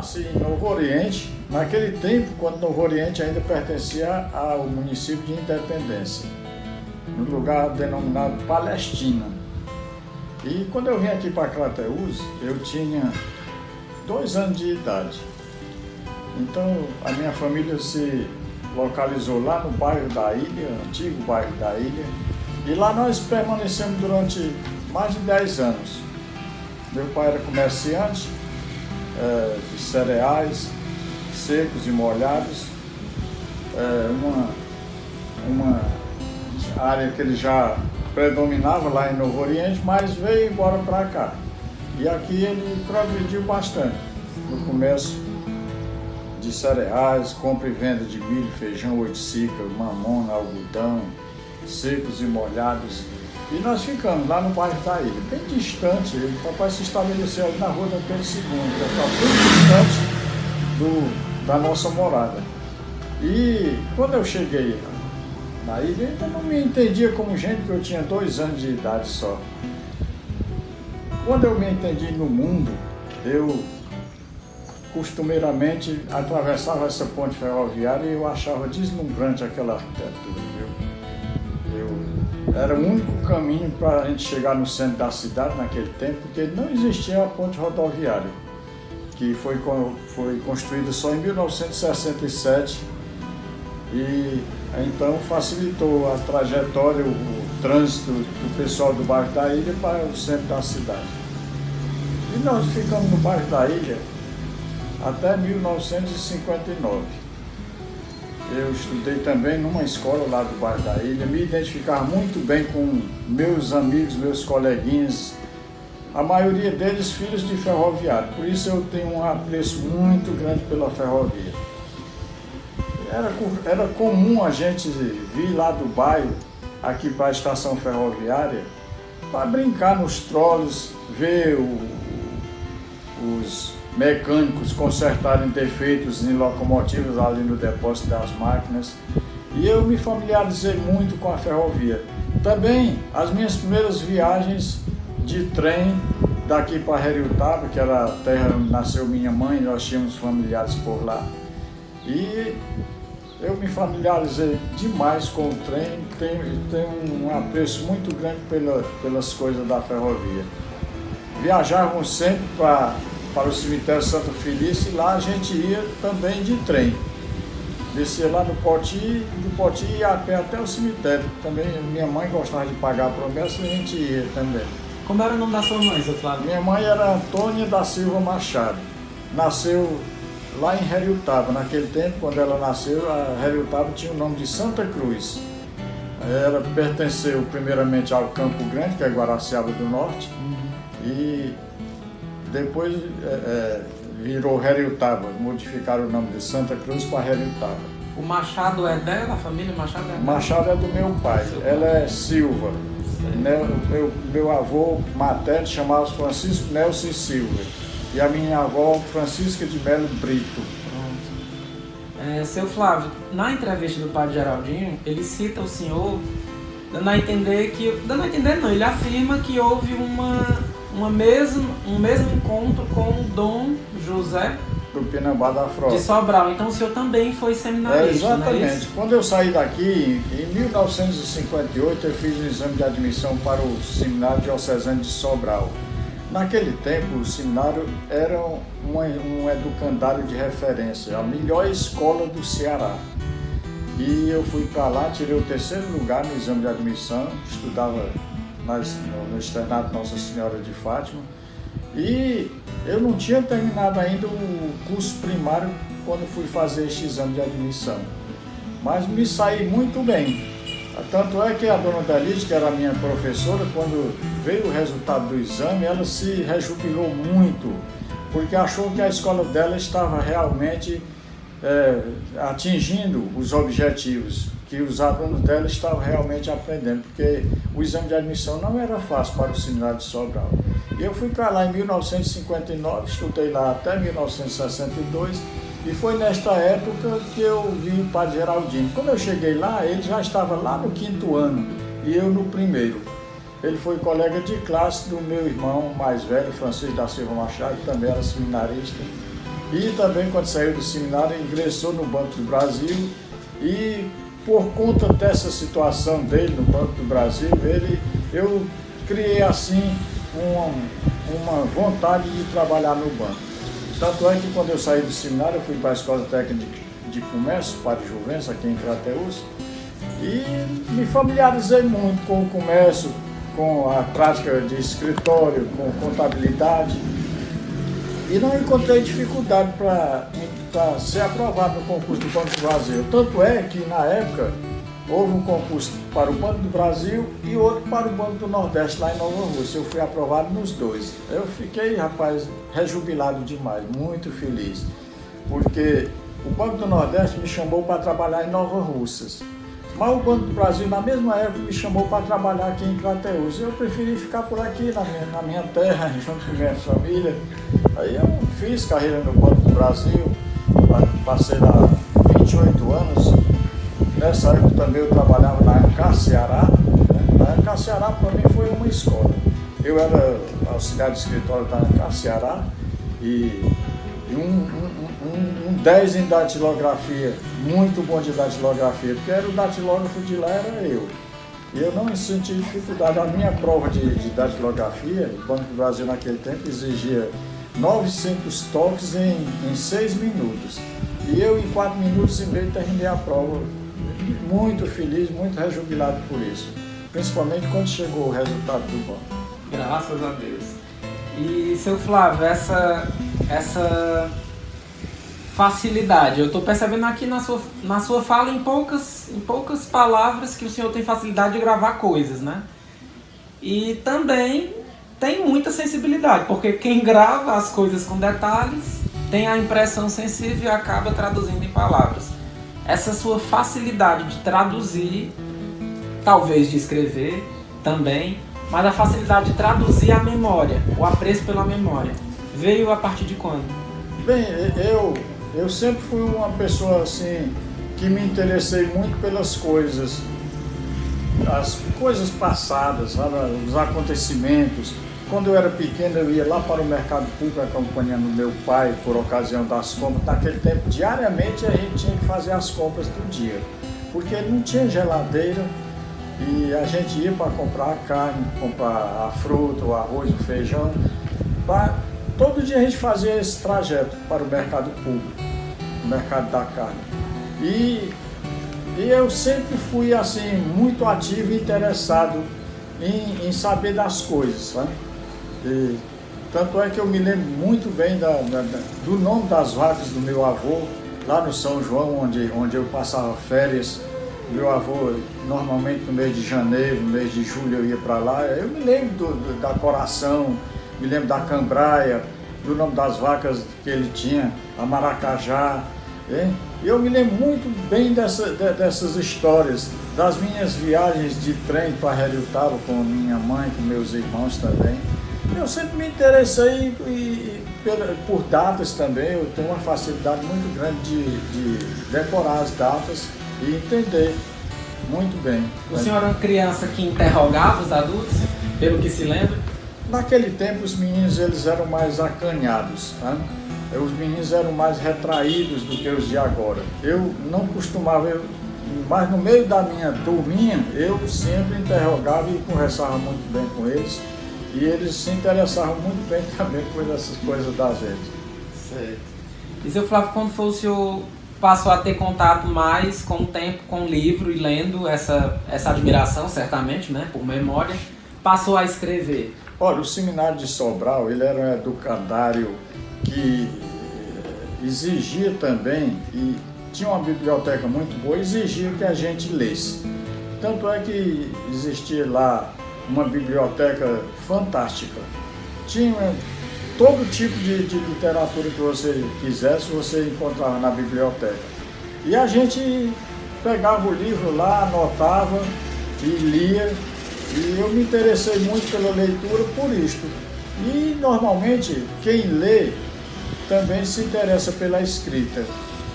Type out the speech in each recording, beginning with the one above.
nasci em Novo Oriente, naquele tempo, quando Novo Oriente ainda pertencia ao município de Independência, no lugar denominado Palestina. E quando eu vim aqui para Crateús, eu tinha 2 anos de idade. Então a minha família se localizou lá no bairro da Ilha, antigo bairro da Ilha, e lá nós permanecemos durante mais de 10 anos. Meu pai era comerciante de cereais secos e molhados, uma área que ele já predominava lá em Novo Oriente, mas veio embora para cá. E aqui ele progrediu bastante no comércio de cereais, compra e venda de milho, feijão, oiticica, mamona, algodão, secos e molhados. E nós ficamos lá no bairro da Ilha, bem distante. O papai se estabeleceu ali na rua Dom Pedro II, que está bem distante da nossa morada. E quando eu cheguei na ilha, eu ainda não me entendia como gente, porque eu tinha 2 anos de idade só. Quando eu me entendi no mundo, eu costumeiramente atravessava essa ponte ferroviária e eu achava deslumbrante aquela arquitetura, viu? Era o único caminho para a gente chegar no centro da cidade naquele tempo, porque não existia a ponte rodoviária, que foi construída só em 1967 e então facilitou a trajetória, o trânsito do pessoal do bairro da Ilha para o centro da cidade. E nós ficamos no bairro da Ilha até 1959. Eu estudei também numa escola lá do bairro da Ilha, me identificava muito bem com meus amigos, meus coleguinhas, a maioria deles filhos de ferroviário, por isso eu tenho um apreço muito grande pela ferrovia. Era comum a gente vir lá do bairro, aqui para a estação ferroviária, para brincar nos trolos, ver os mecânicos consertarem defeitos em locomotivas ali no depósito das máquinas. E eu me familiarizei muito com a ferrovia. Também as minhas primeiras viagens de trem daqui para Heriotaba, que era a terra onde nasceu minha mãe, nós tínhamos familiares por lá. E eu me familiarizei demais com o trem, tenho um apreço muito grande pelas coisas da ferrovia. Viajávamos sempre para o cemitério Santo Felício e lá a gente ia também de trem. Descia lá no Poti, do Poti ia a pé até o cemitério. Também minha mãe gostava de pagar a promessa e a gente ia também. Como era o nome da sua mãe, seu Flávio? Minha mãe era Antônia da Silva Machado. Nasceu lá em Heriotaba. Naquele tempo, quando ela nasceu, a Heriotaba tinha o nome de Santa Cruz. Ela pertenceu primeiramente ao Campo Grande, que é Guaraciaba do Norte, e depois virou Heriotaba, modificaram o nome de Santa Cruz para Heriotaba. O Machado é dela, a família Machado é dela? Machado é do meu pai, ela é Silva. Meu avô materno chamava-se Francisco Nelson Silva e a minha avó Francisca de Melo Brito. Seu Flávio, na entrevista do padre Geraldinho, ele cita o senhor dando a entender não, ele afirma que houve um mesmo encontro com o Dom José do Pinambá da Frota de Sobral. Então o senhor também foi seminarista, exatamente. Não é isso? Quando eu saí daqui, em 1958, eu fiz o exame de admissão para o Seminário Diocesano de Sobral. Naquele tempo, o seminário era um educandário de referência, a melhor escola do Ceará. E eu fui para lá, tirei o 3º lugar no exame de admissão, estudava no externato Nossa Senhora de Fátima. E eu não tinha terminado ainda o curso primário quando fui fazer este exame de admissão. Mas me saí muito bem. Tanto é que a dona Delide, que era a minha professora, quando veio o resultado do exame, ela se rejubilou muito, porque achou que a escola dela estava realmente atingindo os objetivos, que os alunos dela estavam realmente aprendendo, porque o exame de admissão não era fácil para o Seminário de Sobral. E eu fui para lá em 1959, estudei lá até 1962, e foi nesta época que eu vi o padre Geraldinho. Quando eu cheguei lá, ele já estava lá no 5º ano e eu no 1º. Ele foi colega de classe do meu irmão mais velho, Francisco da Silva Machado, que também era seminarista. E também, quando saiu do seminário, ingressou no Banco do Brasil e, por conta dessa situação dele no Banco do Brasil, eu criei assim uma vontade de trabalhar no banco. Tanto é que quando eu saí do seminário, eu fui para a Escola Técnica de Comércio, Padre Juvencio, aqui em Crateús, e me familiarizei muito com o comércio, com a prática de escritório, com contabilidade, e não encontrei dificuldade para ser aprovado no concurso do Banco do Brasil. Tanto é que, na época, houve um concurso para o Banco do Brasil e outro para o Banco do Nordeste, lá em Nova Rússia. Eu fui aprovado nos dois. Eu fiquei, rapaz, rejubilado demais, muito feliz, porque o Banco do Nordeste me chamou para trabalhar em Nova Russas. Mas o Banco do Brasil, na mesma época, me chamou para trabalhar aqui em Crateús. Eu preferi ficar por aqui, na minha terra, junto com minha família. Aí eu fiz carreira no Banco do Brasil, passei lá 28 anos. Nessa época também eu trabalhava na Ancar Ceará. A Ancar Ceará para mim foi uma escola. Eu era auxiliar de escritório da Ancar Ceará e um 10 em datilografia, muito bom de datilografia, porque era o datilógrafo de lá, era eu. E eu não senti dificuldade. A minha prova de datilografia, o Banco do Brasil naquele tempo exigia 900 toques em 6 minutos. E eu, em 4 minutos e meio, terminei a prova. Muito feliz, muito rejubilado por isso. Principalmente quando chegou o resultado do banco. Graças a Deus. E, seu Flávio, essa facilidade, eu estou percebendo aqui na sua fala em poucas palavras que o senhor tem facilidade de gravar coisas, né? E também tem muita sensibilidade, porque quem grava as coisas com detalhes tem a impressão sensível e acaba traduzindo em palavras. Essa sua facilidade de traduzir, talvez de escrever também, mas a facilidade de traduzir a memória, o apreço pela memória, veio a partir de quando? Bem, eu sempre fui uma pessoa assim, que me interessei muito pelas coisas, as coisas passadas, sabe? Os acontecimentos. Quando eu era pequeno, eu ia lá para o mercado público acompanhando meu pai por ocasião das compras. Naquele tempo, diariamente, a gente tinha que fazer as compras do dia, porque não tinha geladeira e a gente ia para comprar a carne, comprar a fruta, o arroz, o feijão. Todo dia a gente fazia esse trajeto para o mercado público, o mercado da carne. E eu sempre fui assim, muito ativo e interessado em saber das coisas, sabe? E, tanto é que eu me lembro muito bem do nome das vacas do meu avô, lá no São João, onde eu passava férias. Meu avô, normalmente no mês de janeiro, no mês de julho eu ia para lá. Eu me lembro da Coração, me lembro da Cambraia, do nome das vacas que ele tinha, a Maracajá. E eu me lembro muito bem dessas histórias, das minhas viagens de trem para Heriotaba com minha mãe, com meus irmãos também. Eu sempre me interessei por datas também. Eu tenho uma facilidade muito grande de decorar as datas e entender muito bem. O senhor era uma criança que interrogava os adultos, pelo que se lembra? Naquele tempo os meninos eles eram mais acanhados, né? Os meninos eram mais retraídos do que os de agora. Eu não costumava, mas no meio da minha turminha, eu sempre interrogava e conversava muito bem com eles. E eles se interessavam muito bem também por essas coisas da gente. Certo. E seu Flávio, quando foi o senhor passou a ter contato mais com o tempo, com o livro e lendo essa admiração, certamente, né, por memória, passou a escrever? Olha, o Seminário de Sobral, ele era um educandário que exigia também, e tinha uma biblioteca muito boa, exigia que a gente lesse. Tanto é que existia lá uma biblioteca fantástica. Tinha todo tipo de literatura que você quisesse, você encontrava na biblioteca. E a gente pegava o livro lá, anotava e lia, e eu me interessei muito pela leitura por isto. E normalmente quem lê também se interessa pela escrita.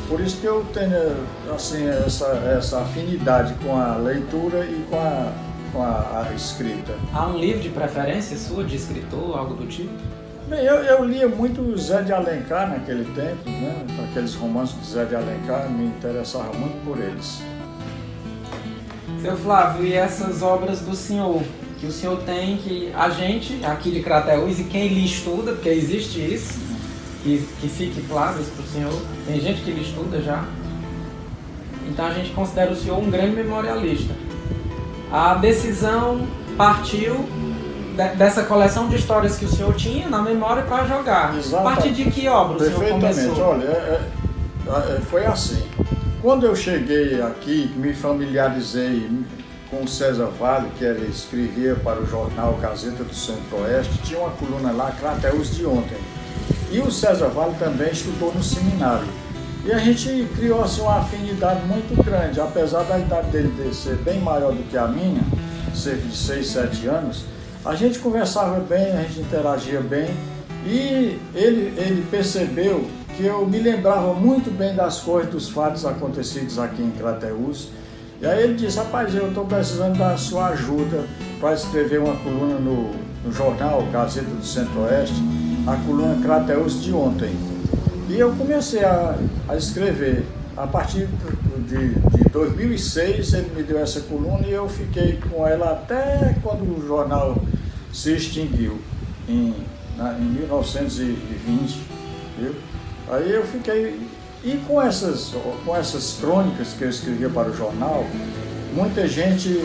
Por isso que eu tenho assim, essa afinidade com a leitura e com a escrita. Há um livro de preferência sua, de escritor, algo do tipo? Bem, eu lia muito Zé de Alencar naquele tempo, né? Aqueles romances de Zé de Alencar, me interessava muito por eles. Seu Flávio, e essas obras do senhor, que o senhor tem, que a gente aqui de Crateús, e quem lhe estuda, porque existe isso, que fique claro isso para o senhor, tem gente que lhe estuda já, então a gente considera o senhor um grande memorialista. A decisão partiu dessa coleção de histórias que o senhor tinha na memória para jogar. Exatamente. A partir de que obra o senhor começou? Olha, foi assim. Quando eu cheguei aqui, me familiarizei com o César Vale, que ele escrevia para o jornal Gazeta do Centro-Oeste, tinha uma coluna lá, Crateús de Ontem. E o César Vale também estudou no seminário. E a gente criou assim, uma afinidade muito grande, apesar da idade dele ser bem maior do que a minha, cerca de 6, 7 anos, a gente conversava bem, a gente interagia bem, e ele percebeu que eu me lembrava muito bem das coisas, dos fatos acontecidos aqui em Crateús. E aí ele disse: rapaz, eu estou precisando da sua ajuda para escrever uma coluna no jornal Gazeta do Centro-Oeste, a coluna Crateús de Ontem. E eu comecei a escrever. A partir de 2006 ele me deu essa coluna e eu fiquei com ela até quando o jornal se extinguiu, em 1920. Viu? Aí eu fiquei... E com essas crônicas que eu escrevia para o jornal, muita gente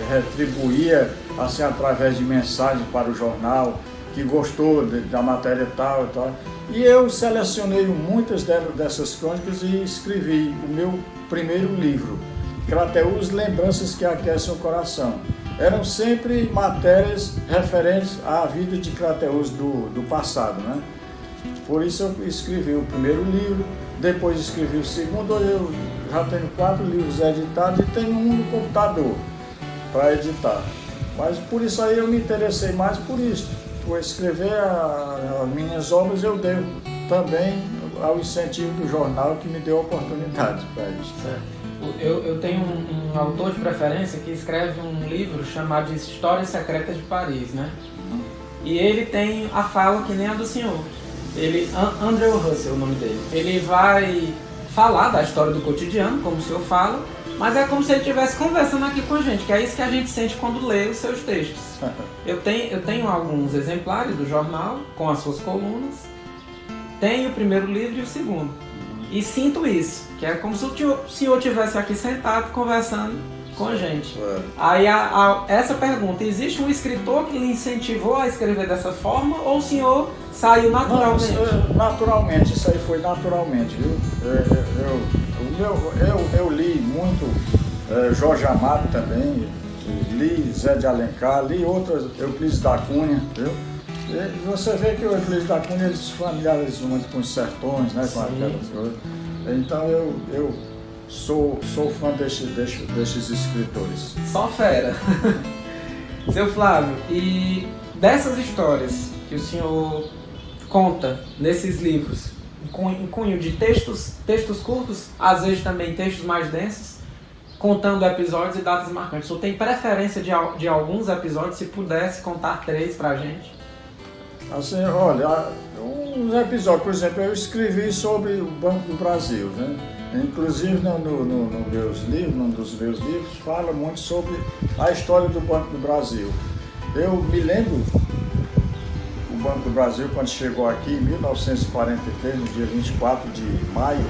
retribuía assim, através de mensagens para o jornal, que gostou da matéria tal e tal. E eu selecionei muitas dessas crônicas e escrevi o meu primeiro livro, Crateús, Lembranças que Aquecem o Coração. Eram sempre matérias referentes à vida de Crateús do passado, né? Por isso eu escrevi o primeiro livro, depois escrevi o segundo. Eu já tenho 4 livros editados e tenho um no computador para editar. Mas por isso aí eu me interessei mais por isso. Por escrever as minhas obras, eu devo também ao incentivo do jornal que me deu a oportunidade para isso. Certo. Eu tenho um autor de preferência que escreve um livro chamado de Histórias Secretas de Paris, né? E ele tem a fala que nem a do senhor. Andrew Russell, o nome dele. Ele vai falar da história do cotidiano, como o senhor fala, mas é como se ele estivesse conversando aqui com a gente, que é isso que a gente sente quando lê os seus textos. Eu tenho alguns exemplares do jornal, com as suas colunas, tenho o primeiro livro e o segundo. E sinto isso, que é como se o senhor estivesse aqui sentado, conversando com a gente. Aí essa pergunta: existe um escritor que lhe incentivou a escrever dessa forma, ou o senhor saiu naturalmente? Não, naturalmente, isso aí foi naturalmente, viu? Eu li muito Jorge Amado também, li Zé de Alencar, li outras, Euclides da Cunha, viu? E você vê que o Euclides da Cunha, eles se familiarizam muito com os sertões, né? Com aquelas coisas. Então eu sou fã desses escritores. Só fera! Seu Flávio, e dessas histórias que o senhor conta nesses livros, em cunho de textos curtos, às vezes também textos mais densos, contando episódios e datas marcantes. O senhor tem preferência de alguns episódios? Se pudesse contar 3 pra gente. Assim, olha, uns episódios, por exemplo, eu escrevi sobre o Banco do Brasil, né? Inclusive num dos meus livros fala muito sobre a história do Banco do Brasil. Eu me lembro o Banco do Brasil quando chegou aqui em 1943, no dia 24 de maio.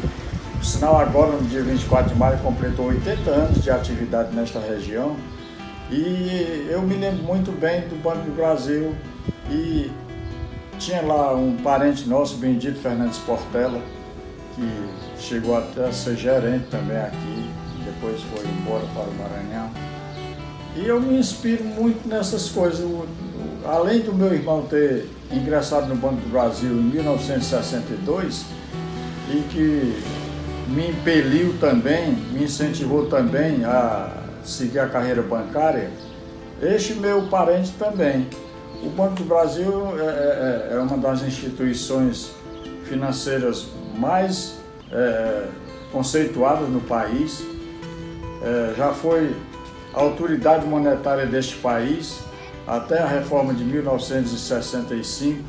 Por sinal, agora no dia 24 de maio completou 80 anos de atividade nesta região. E eu me lembro muito bem do Banco do Brasil e tinha lá um parente nosso, Benedito Fernandes Portela, que chegou até a ser gerente também aqui, depois foi embora para o Maranhão. E eu me inspiro muito nessas coisas. Além do meu irmão ter ingressado no Banco do Brasil em 1962 e que me impeliu também, me incentivou também a seguir a carreira bancária, este meu parente também. O Banco do Brasil é uma das instituições financeiras mais conceituadas no país, já foi a autoridade monetária deste país até a reforma de 1965.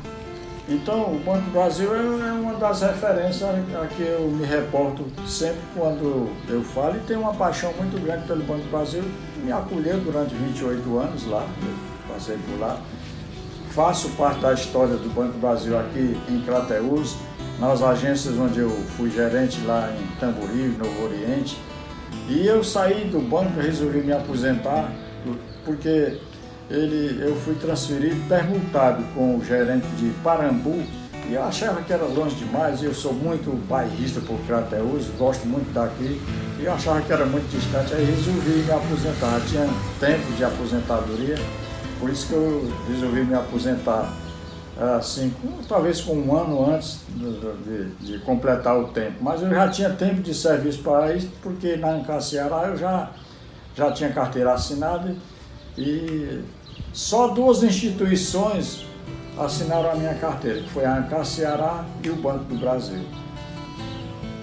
Então, o Banco do Brasil é uma das referências a que eu me reporto sempre quando eu falo, e tenho uma paixão muito grande pelo Banco do Brasil. Me acolheu durante 28 anos lá, eu passei por lá. Faço parte da história do Banco do Brasil aqui em Crateús, nas agências onde eu fui gerente lá em Tamboril, Novo Oriente. E eu saí do banco e resolvi me aposentar, porque eu fui transferido, permutado com o gerente de Parambu, e eu achava que era longe demais, e eu sou muito bairrista por Crateús, gosto muito daqui, e eu achava que era muito distante, aí resolvi me aposentar. Tinha tempo de aposentadoria, por isso que eu resolvi me aposentar, assim, talvez com um ano antes de completar o tempo. Mas eu já tinha tempo de serviço para isso, porque na Ancar Ceará eu já tinha carteira assinada, e só 2 instituições assinaram a minha carteira, que foi a Ancar Ceará e o Banco do Brasil.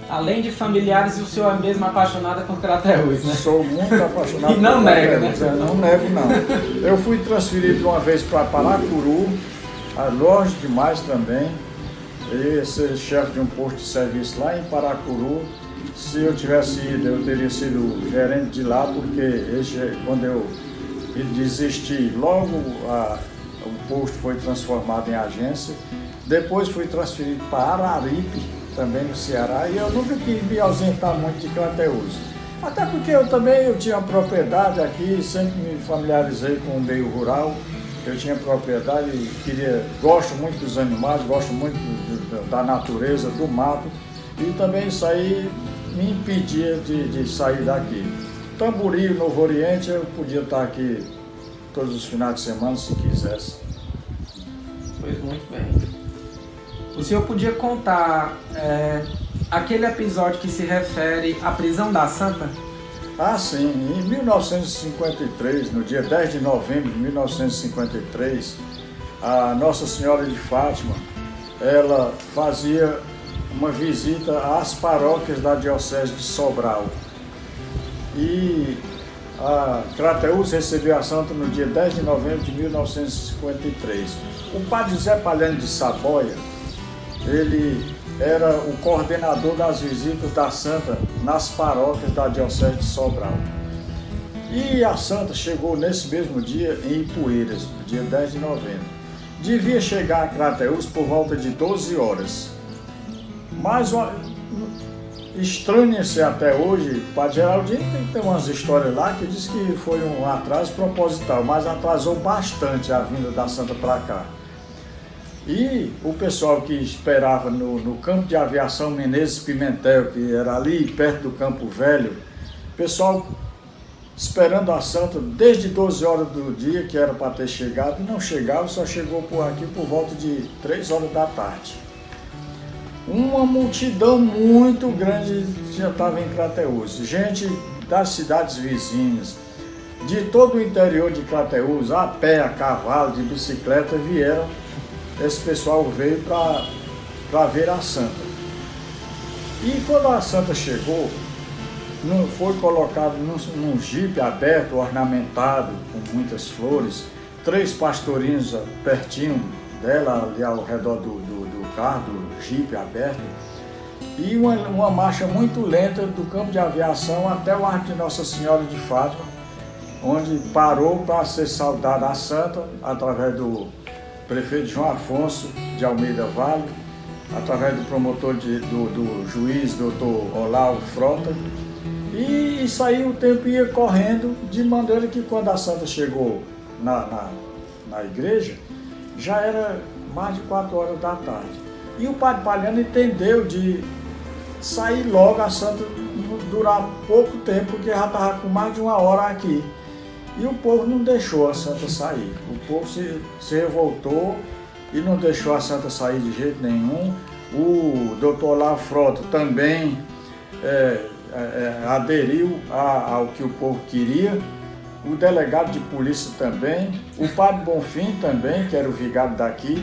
Além de familiares, o senhor é mesmo apaixonado por Crateús, né? Sou muito apaixonado e não por nega, Crateús, né? Não nego, não. Eu fui transferido uma vez para Paracuru, longe demais também. Eu ia ser chefe de um posto de serviço lá em Paracuru. Se eu tivesse ido, eu teria sido gerente de lá, porque quando eu desisti, logo o posto foi transformado em agência. Depois fui transferido para Araripe, também no Ceará, e eu nunca quis me ausentar muito de Crateús. Até porque eu tinha propriedade aqui, sempre me familiarizei com o meio rural. Eu tinha propriedade e gosto muito dos animais, gosto muito da natureza, do mato, e também isso aí me impedia de sair daqui. Tamboril, Novo Oriente, eu podia estar aqui todos os finais de semana se quisesse. Pois muito bem. O senhor podia contar aquele episódio que se refere à prisão da Santa? Ah, sim. Em 1953, no dia 10 de novembro de 1953, a Nossa Senhora de Fátima, ela fazia uma visita às paróquias da Diocese de Sobral. E a Crateús recebeu a Santa no dia 10 de novembro de 1953. O padre José Palhano de Saboia, ele era o coordenador das visitas da Santa nas paróquias da Diocese de Sobral. E a Santa chegou nesse mesmo dia em Ipueiras, no dia 10 de novembro. Devia chegar a Crateús por volta de 12 horas. Mas estranha-se até hoje, o padre Geraldinho tem umas histórias lá que diz que foi um atraso proposital, mas atrasou bastante a vinda da Santa para cá. E o pessoal que esperava no campo de aviação Menezes Pimentel, que era ali perto do Campo Velho, pessoal esperando a Santa desde 12 horas do dia, que era para ter chegado, não chegava, só chegou por aqui por volta de 3 horas da tarde. Uma multidão muito grande já estava em Crateús, gente das cidades vizinhas, de todo o interior de Crateús, a pé, a cavalo, de bicicleta, vieram. Esse pessoal veio para ver a Santa. E quando a Santa chegou, não foi colocado num jipe aberto, ornamentado, com muitas flores, 3 pastorinhos pertinho dela, ali ao redor do carro, do jipe aberto, e uma marcha muito lenta do campo de aviação até o Arco de Nossa Senhora de Fátima, onde parou para ser saudada a Santa através do prefeito João Afonso de Almeida Vale, através do promotor do juiz Dr. Olavo Frota, e isso aí o tempo ia correndo, de maneira que quando a Santa chegou na igreja, já era mais de 4 horas da tarde. E o padre Palhano entendeu de sair logo, a Santa durar pouco tempo, porque já estava com mais de 1 hora aqui. E o povo não deixou a Santa sair. O povo se revoltou e não deixou a Santa sair de jeito nenhum. O doutor Olavo Frota também aderiu ao que o povo queria. O delegado de polícia também. O padre Bonfim também, que era o vigário daqui.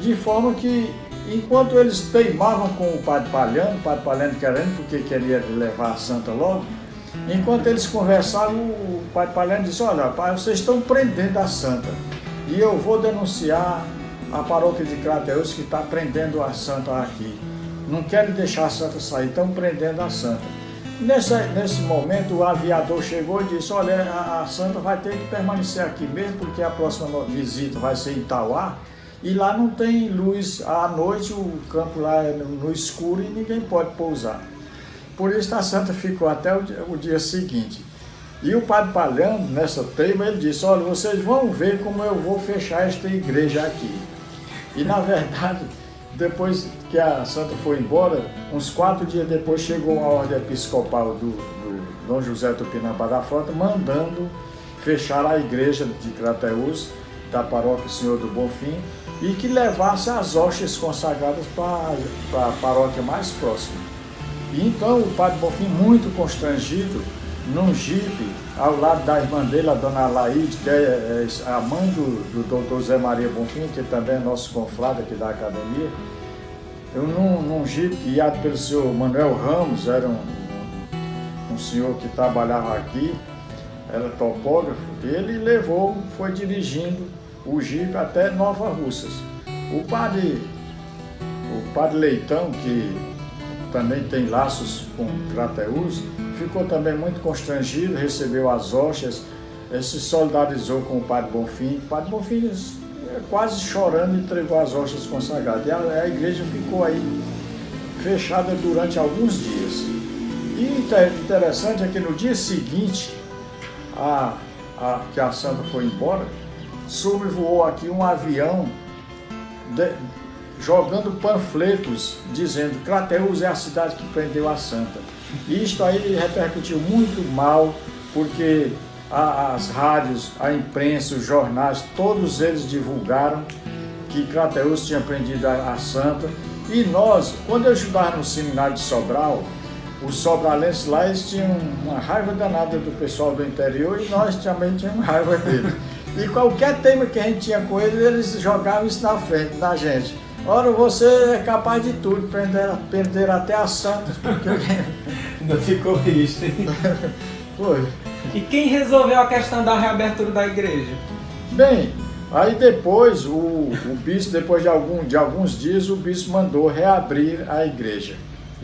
De forma que, enquanto eles teimavam com o padre Palhano querendo, porque queria levar a Santa logo, enquanto eles conversavam, o padre Palhano disse: olha, pai, vocês estão prendendo a Santa. e eu vou denunciar a paróquia de Crateús que está prendendo a santa aqui. Não querem deixar a santa sair, estão prendendo a santa. Nesse momento o aviador chegou e disse, olha, a santa vai ter que permanecer aqui mesmo, porque a próxima visita vai ser em Itauá, e lá não tem luz à noite, o campo lá é no escuro e ninguém pode pousar. Por isso a santa ficou até o dia seguinte. E o padre Palhano, nessa teima, ele disse, olha, vocês vão ver como eu vou fechar esta igreja aqui. E na verdade, depois que a santa foi embora, uns 4 dias depois chegou uma ordem episcopal do Dom José Tupinambá da Frota, mandando fechar a igreja de Crateús, da paróquia Senhor do Bonfim, e que levasse as hóstias consagradas para a paróquia mais próxima. E então o padre Bonfim, muito constrangido, num jipe, ao lado da irmã dele, a dona Laide, que é a mãe do doutor Zé Maria Bonfim, que também é nosso confrade aqui da academia, eu num jipe guiado pelo senhor Manuel Ramos, era um senhor que trabalhava aqui, era topógrafo, ele foi dirigindo o jipe até Nova Russas. O padre Leitão, que também tem laços com Crateús, ficou também muito constrangido, recebeu as hóstias, se solidarizou com o padre Bonfim. O padre Bonfim, quase chorando, entregou as hóstias consagradas. E a igreja ficou aí fechada durante alguns dias. E interessante é que no dia seguinte, que a santa foi embora, sobrevoou aqui um avião jogando panfletos dizendo Crateús é a cidade que prendeu a santa. E isto aí repercutiu muito mal, porque as rádios, a imprensa, os jornais, todos eles divulgaram que Crateús tinha prendido a santa. E nós, quando eu estudava no seminário de Sobral, os sobralenses lá, eles tinham uma raiva danada do pessoal do interior e nós também tínhamos raiva dele. E qualquer tema que a gente tinha com eles jogavam isso na frente da gente. Ora, você é capaz de tudo, prender até a santa. Ainda ficou isso, hein? Foi. E quem resolveu a questão da reabertura da igreja? Bem, aí depois o bispo, depois de alguns dias, o bispo mandou reabrir a igreja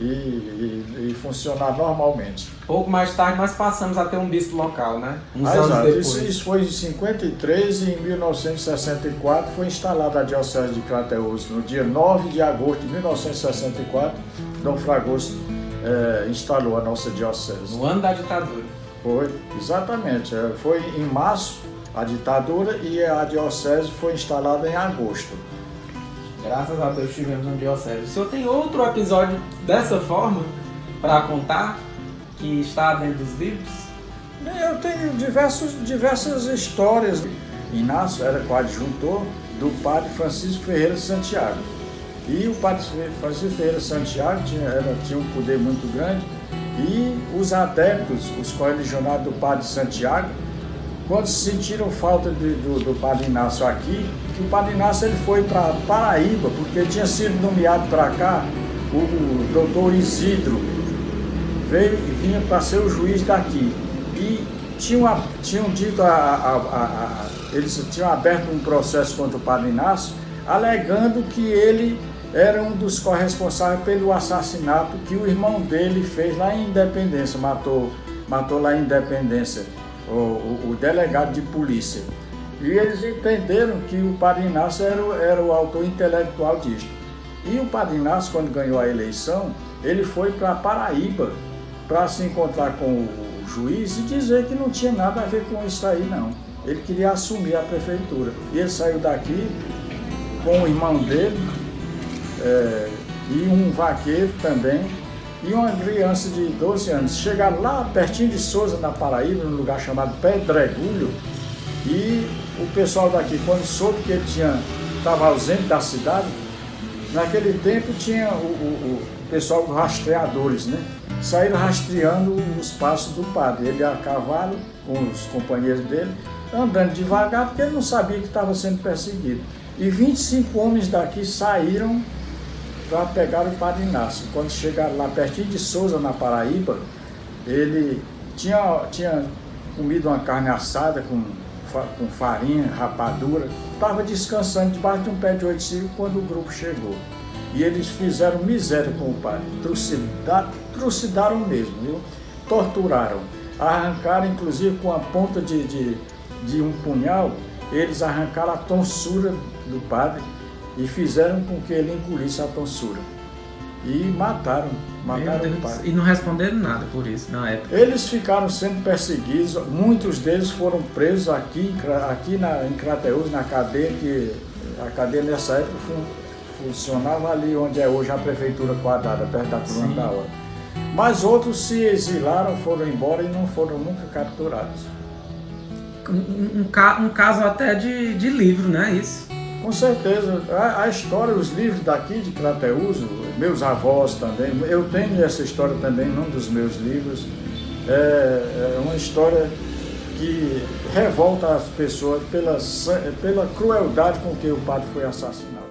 e funcionar normalmente. Pouco mais tarde nós passamos a ter um bispo local, né? Uns anos depois. Isso foi em 53 e em 1964 foi instalada a Diocese de Crateús. No dia 9 de agosto de 1964, Dom Fragoso instalou a nossa diocese. No ano da ditadura. Foi, exatamente. Foi em março a ditadura e a diocese foi instalada em agosto. Graças a Deus tivemos um diocese. O senhor tem outro episódio dessa forma para contar, que está dentro dos livros? Eu tenho diversas histórias. Inácio era coadjuntor do padre Francisco Ferreira Santiago. E o padre Francisco Ferreira Santiago tinha um poder muito grande. E os adeptos, os correligionários do padre Santiago, quando sentiram falta do padre Inácio aqui, que o padre Inácio ele foi para Paraíba, porque tinha sido nomeado para cá o doutor Isidro, vinha para ser o juiz daqui. E tinham dito, eles tinham aberto um processo contra o padre Inácio, alegando que ele era um dos corresponsáveis pelo assassinato que o irmão dele fez lá em Independência, matou lá em Independência. O delegado de polícia. E eles entenderam que o padre Inácio era o autor intelectual disso. E o padre Inácio, quando ganhou a eleição, ele foi para Paraíba para se encontrar com o juiz e dizer que não tinha nada a ver com isso aí, não. Ele queria assumir a prefeitura. E ele saiu daqui com o irmão dele e um vaqueiro também, e uma criança de 12 anos. Chegaram lá pertinho de Souza, na Paraíba, num lugar chamado Pedregulho, e o pessoal daqui, quando soube que ele estava ausente da cidade, naquele tempo tinha o pessoal dos rastreadores, né? Saíram rastreando os passos do padre, ele a cavalo, com os companheiros dele, andando devagar, porque ele não sabia que estava sendo perseguido. E 25 homens daqui saíram para pegar o padre Inácio. Quando chegaram lá pertinho de Souza, na Paraíba, ele tinha comido uma carne assada com com farinha, rapadura, estava descansando debaixo de um pé de ouriço quando o grupo chegou. E eles fizeram miséria com o padre, trucidaram mesmo, viu? Torturaram, arrancaram inclusive com a ponta de um punhal, eles arrancaram a tonsura do padre e fizeram com que ele engolisse a tonsura. E mataram o padre. E não responderam nada por isso na época. Eles ficaram sendo perseguidos, muitos deles foram presos aqui em Crateús, na cadeia, que a cadeia nessa época funcionava ali onde é hoje a prefeitura quadrada, perto da Coluna da Hora. Mas outros se exilaram, foram embora e não foram nunca capturados. Um caso até de livro, né? Isso. Com certeza. A história, os livros daqui de Crateús, meus avós também, eu tenho essa história também num dos meus livros. É uma história que revolta as pessoas pela crueldade com que o padre foi assassinado.